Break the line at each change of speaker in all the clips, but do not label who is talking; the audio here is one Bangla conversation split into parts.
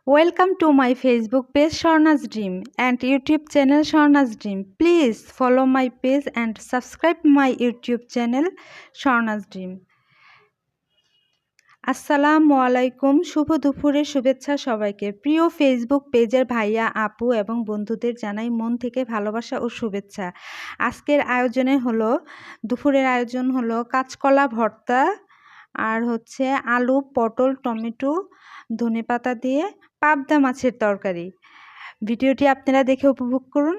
Welcome to my Facebook page Sharna's Dream and YouTube channel Sharna's Dream. Please follow my page and subscribe my YouTube channel Sharna's Dream. আসসালামু আলাইকুম, শুভ দুপুরের শুভেচ্ছা সবাইকে। প্রিয় ফেসবুক পেজের ভাইয়া আপু এবং বন্ধুদের জানাই মন থেকে ভালোবাসা ও শুভেচ্ছা। আজকের আয়োজনে হলো দুপুরের আয়োজন হলো কাঁচকলা ভর্তা আর হচ্ছে আলু, পটল, টমেটো, ধনেপাতা দিয়ে পাবদা মাছের তরকারি। ভিডিওটি আপনারা দেখে উপভোগ করুন।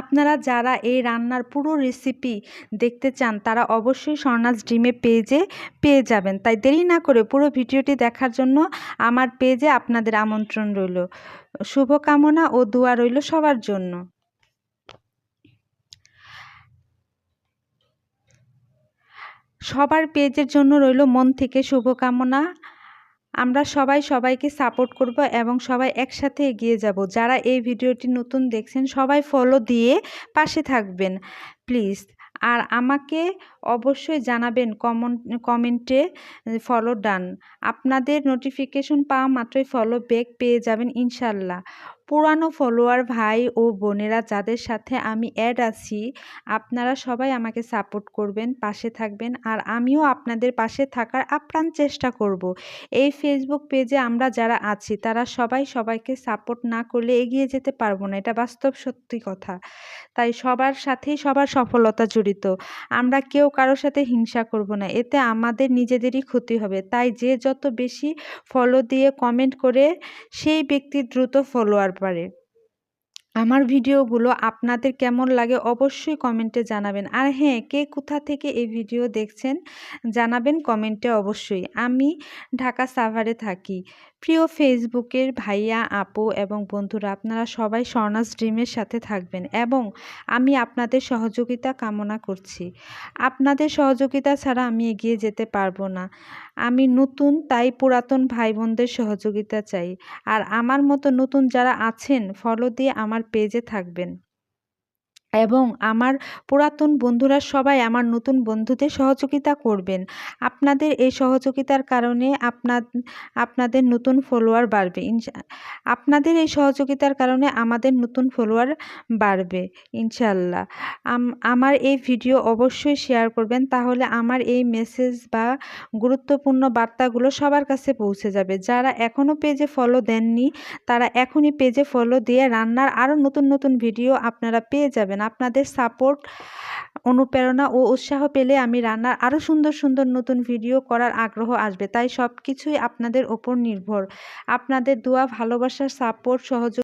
আপনারা যারা এই রান্নার পুরো রেসিপি দেখতে চান তারা অবশ্যই স্বর্ণাস ড্রিমে পেজে পেয়ে যাবেন। তাই দেরি না করে পুরো ভিডিওটি দেখার জন্য আমার পেজে আপনাদের আমন্ত্রণ রইল। শুভকামনা ও দোয়া রইল সবার জন্য। সবার পেজের জন্য রইল মন থেকে শুভকামনা। আমরা সবাই সবাইকে সাপোর্ট করব এবং সবাই একসাথে এগিয়ে যাব। যারা এই ভিডিওটি নতুন দেখছেন সবাই ফলো দিয়ে পাশে থাকবেন প্লিজ। আর আমাকে অবশ্যই জানাবেন কমেন্টে ফলো ডান। আপনাদের নোটিফিকেশন পাওয়া মাত্রই ফলো ব্যাক পেয়ে যাবেন ইনশাল্লাহ। পুরানো ফলোয়ার ভাই ও বোনেরা যাদের সাথে আমি অ্যাড আছি, আপনারা সবাই আমাকে সাপোর্ট করবেন, পাশে থাকবেন। আর আমিও আপনাদের পাশে থাকার আপ্রাণ চেষ্টা করব। এই ফেসবুক পেজে আমরা যারা আছি তারা সবাই সবাইকে সাপোর্ট না করলে এগিয়ে যেতে পারবো না, এটা বাস্তব সত্যি কথা। তাই সবার সাথেই সবার সফলতা জড়িত। আমরা কেউ কারোর সাথে হিংসা করব না, এতে আমাদের নিজেদেরই ক্ষতি হবে। তাই যে যত বেশি ফলো দিয়ে কমেন্ট করে সেই ব্যক্তি দ্রুত ফলোয়ার বাড়ে। আমার ভিডিওগুলো আপনাদের কেমন লাগে অবশ্যই কমেন্টে জানাবেন। আর হ্যাঁ, কে কোথা থেকে এই ভিডিও দেখছেন জানাবেন কমেন্টে অবশ্যই। আমি ঢাকা সাভারে থাকি। প্রিয় ফেসবুকের ভাইয়া আপু এবং বন্ধুরা, আপনারা সবাই স্বর্ণাস ড্রিমের সাথে থাকবেন এবং আমি আপনাদের সহযোগিতা কামনা করছি। আপনাদের সহযোগিতা ছাড়া আমি এগিয়ে যেতে পারবো না। আমি নতুন, তাই পুরাতন ভাই বোনদের সহযোগিতা চাই। আর আমার মতো নতুন যারা আছেন ফলো দিয়ে আমার পেজে থাকবেন এবং আমার পুরাতন বন্ধুরা সবাই আমার নতুন বন্ধুদের সহযোগিতা করবেন। আপনাদের এই সহযোগিতার কারণে আপনাদের নতুন ফলোয়ার বাড়বে। আপনাদের এই সহযোগিতার কারণে আমাদের নতুন ফলোয়ার বাড়বে ইনশাল্লাহ। আমার এই ভিডিও অবশ্যই শেয়ার করবেন, তাহলে আমার এই মেসেজ বা গুরুত্বপূর্ণ বার্তাগুলো সবার কাছে পৌঁছে যাবে। যারা এখনও পেজে ফলো দেননি তারা এখনই পেজে ফলো দিয়ে রান্নার আরও নতুন নতুন ভিডিও আপনারা পেয়ে যাবেন। আপনাদের সাপোর্ট, অনুপ্রেরণা ও উৎসাহ পেলে আমি রান্নার আরও সুন্দর সুন্দর নতুন ভিডিও করার আগ্রহ আসবে। তাই সব কিছুই আপনাদের ওপর নির্ভর। আপনাদের দোয়া, ভালোবাসার সাপোর্ট, সহযোগিতা